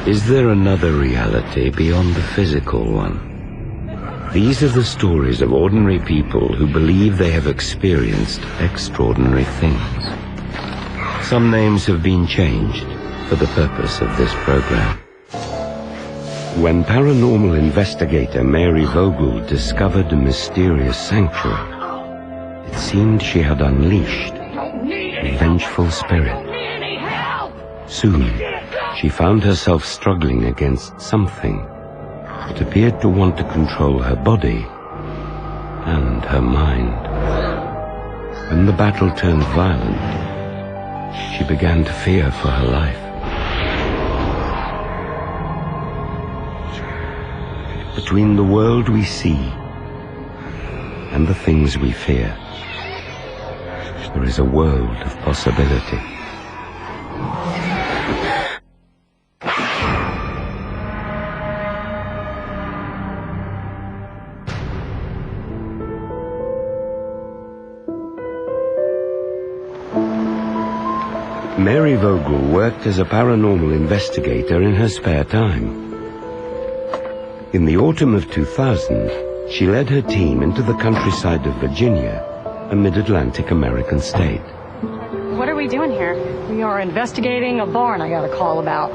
Is there another reality beyond the physical one? These are the stories of ordinary people who believe they have experienced extraordinary things. Some names have been changed for the purpose of this program. When paranormal investigator Mary Vogel discovered a mysterious sanctuary, it seemed she had unleashed a vengeful spirit. Soon, she found herself struggling against something that appeared to want to control her body and her mind. When the battle turned violent, she began to fear for her life. Between the world we see and the things we fear, there is a world of possibility. Mary Vogel worked as a paranormal investigator in her spare time. In the autumn of 2000, she led her team into the countryside of Virginia, a mid-Atlantic American state. What are we doing here? We are investigating a barn I got a call about.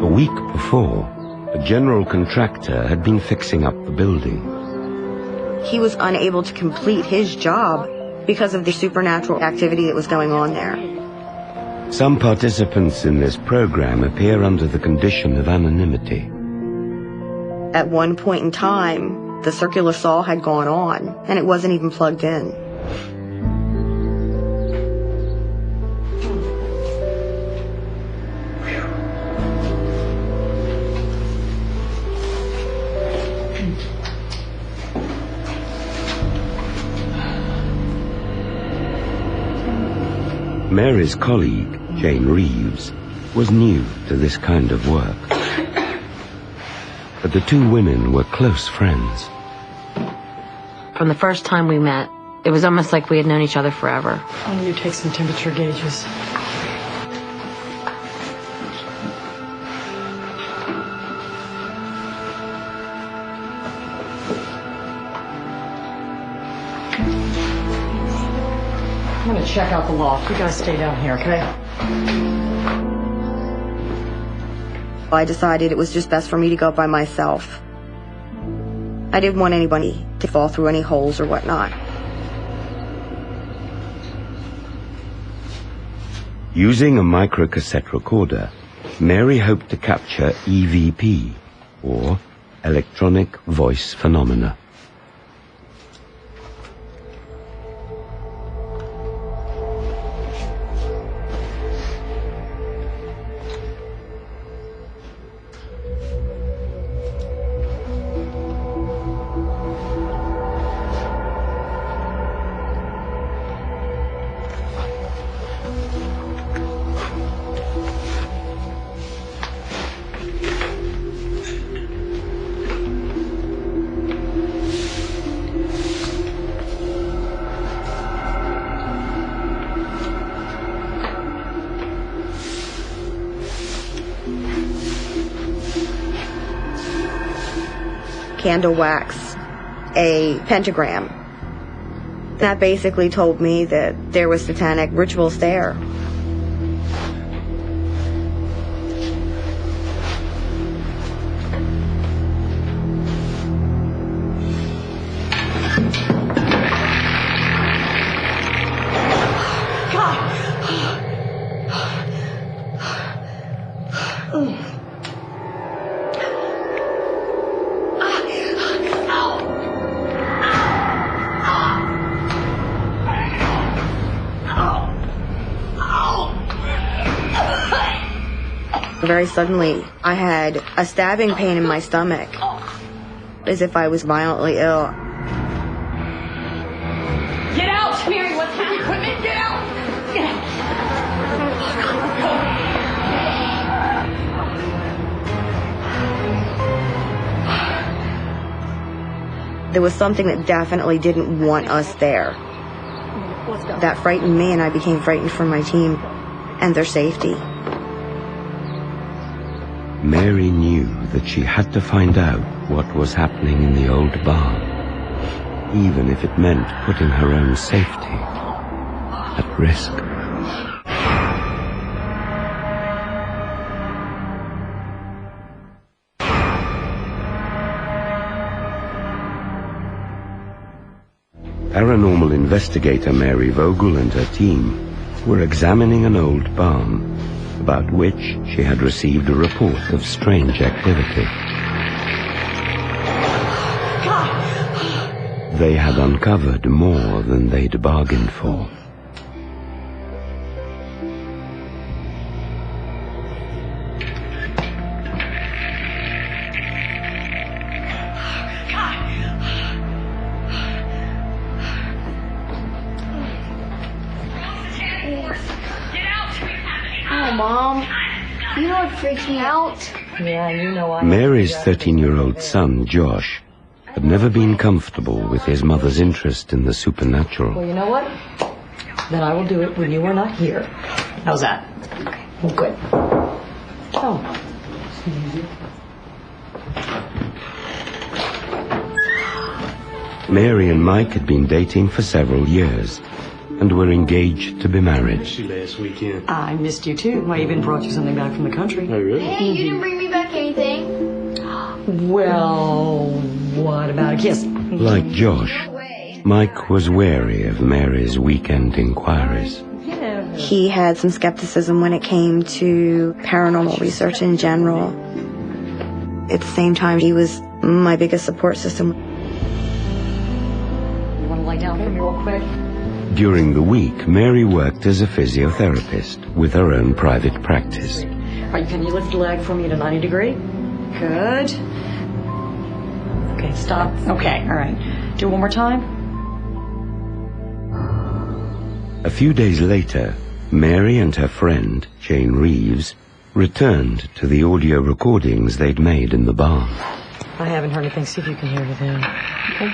A week before, a general contractor had been fixing up the building. He was unable to complete his job because of the supernatural activity that was going on there. Some participants in this program appear under the condition of anonymity. At one point in time, the circular saw had gone on, and it wasn't even plugged in. Mary's colleague, Jane Reeves, was new to this kind of work. But the two women were close friends. From the first time we met, it was almost like we had known each other forever. I need to take some temperature gauges. I'm gonna check out the loft. You guys stay down here, okay? I decided it was just best for me to go by myself. I didn't want anybody to fall through any holes or whatnot. Using a microcassette recorder, Mary hoped to capture EVP, or electronic voice phenomena. Candle wax, a pentagram. That basically told me that there was satanic rituals there. Very suddenly, I had a stabbing pain in my stomach, as if I was violently ill. Get out, Mary! What's the equipment? Get out! Get out! There was something that definitely didn't want us there. That frightened me, and I became frightened for my team and their safety. Mary knew that she had to find out what was happening in the old barn, even if it meant putting her own safety at risk. Paranormal investigator Mary Vogel and her team were examining an old barn about which she had received a report of strange activity. They had uncovered more than they'd bargained for. Mom, you know what freaks me out? Yeah, you know I... Mary's 13-year-old son, Josh, had never been comfortable with his mother's interest in the supernatural. Well, you know what? Then I will do it when you are not here. How's that? Okay. Good. Oh. Mary and Mike had been dating for several years and were engaged to be married. Last weekend. I missed you too. I even brought you something back from the country. Oh, really? Hey, you didn't bring me back anything. Well, what about a kiss? Like Josh, Mike was wary of Mary's weekend inquiries. He had some skepticism when it came to paranormal research in general. At the same time, he was my biggest support system. You want to lay down for me real quick? During the week, Mary worked as a physiotherapist with her own private practice. All right, can you lift the leg for me to 90 degree? Good. Okay, stop. Okay, all right. Do it one more time. A few days later, Mary and her friend, Jane Reeves, returned to the audio recordings they'd made in the barn. I haven't heard anything. See if you can hear anything. Okay.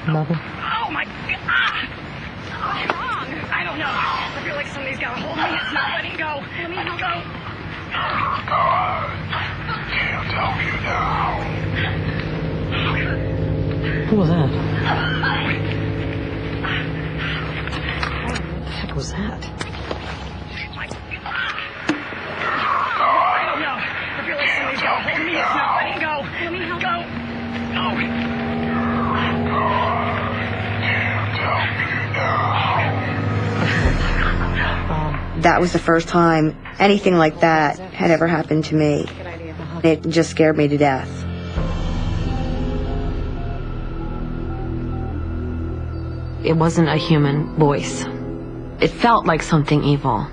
Nothing. Oh my God! What's wrong? I don't know. I feel like somebody's got a hold of me. It's not letting go. Let me go. Can't help you now. Who was that? What the heck was that? I don't know. I feel like somebody's got a hold of me. It's not letting go. Let me go. That was the first time anything like that had ever happened to me. It just scared me to death. It wasn't a human voice. It felt like something evil.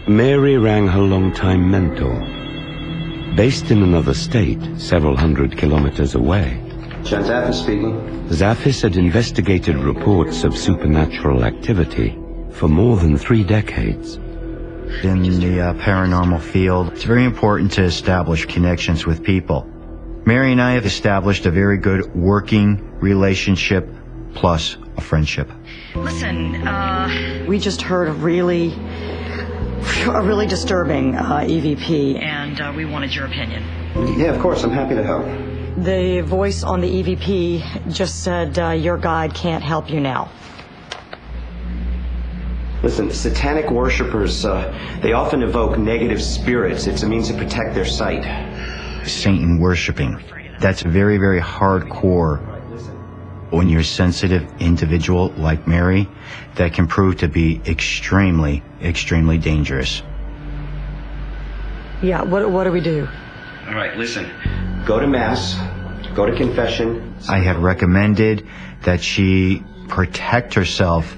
Mary rang her longtime mentor. Based in another state, several hundred kilometers away, John Zaffis speaking. Zaffis had investigated reports of supernatural activity for more than 3 decades. In the paranormal field, it's very important to establish connections with people. Mary and I have established a very good working relationship plus a friendship. Listen, we just heard a really disturbing EVP, and we wanted your opinion. Yeah, of course, I'm happy to help. The voice on the EVP just said your guide can't help you now. Listen, satanic worshippers, they often evoke negative spirits. It's a means to protect their sight. Satan worshiping, that's very, very hardcore. When you're a sensitive individual like Mary, that can prove to be extremely, extremely dangerous. Yeah, what do we do? All right, listen. Go to Mass, go to confession. I had recommended that she protect herself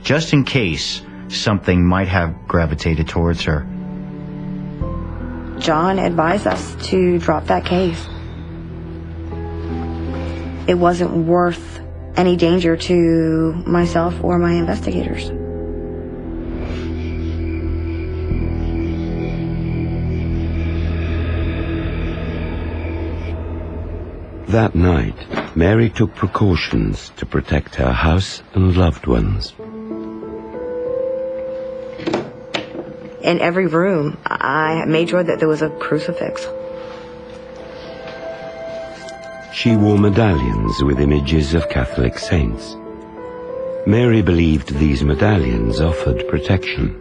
just in case something might have gravitated towards her. John advised us to drop that case. It wasn't worth any danger to myself or my investigators. That night, Mary took precautions to protect her house and loved ones. In every room, I made sure that there was a crucifix. She wore medallions with images of Catholic saints. Mary believed these medallions offered protection.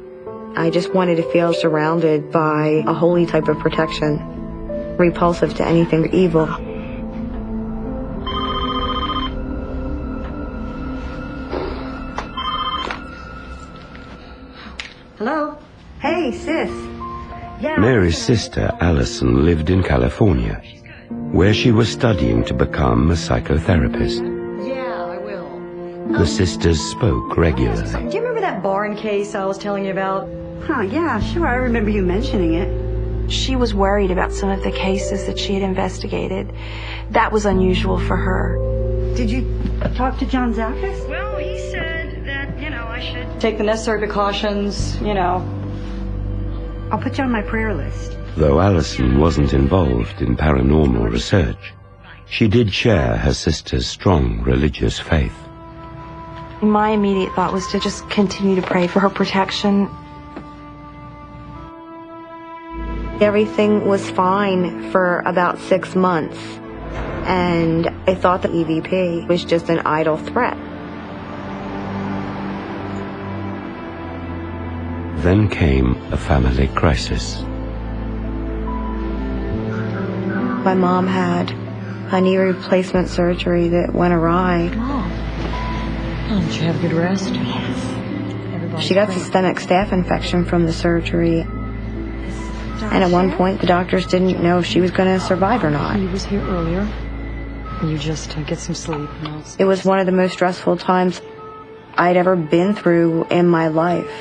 I just wanted to feel surrounded by a holy type of protection, repulsive to anything evil. Hello? Hey, sis. Yeah. Mary's sister, Allison, lived in California, where she was studying to become a psychotherapist. Yeah, I will. The sisters spoke regularly. Do you remember that barn case I was telling you about? Huh, yeah, sure, I remember you mentioning it. She was worried about some of the cases that she had investigated. That was unusual for her. Did you talk to John Zakas? Well, he said that, I should Take the necessary precautions, I'll put you on my prayer list. Though Allison wasn't involved in paranormal research, she did share her sister's strong religious faith. My immediate thought was to just continue to pray for her protection. Everything was fine for about 6 months, and I thought the EVP was just an idle threat. Then came a family crisis. My mom had a knee replacement surgery that went awry. Did you have good rest? Yes. She got systemic staph infection from the surgery. And at one point, the doctors didn't know if she was going to survive or not. He was here earlier. You just get some sleep. It was one of the most stressful times I'd ever been through in my life.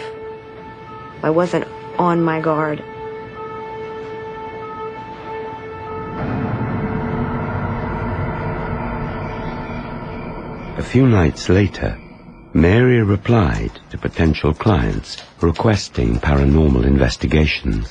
I wasn't on my guard. A few nights later, Mary replied to potential clients requesting paranormal investigations.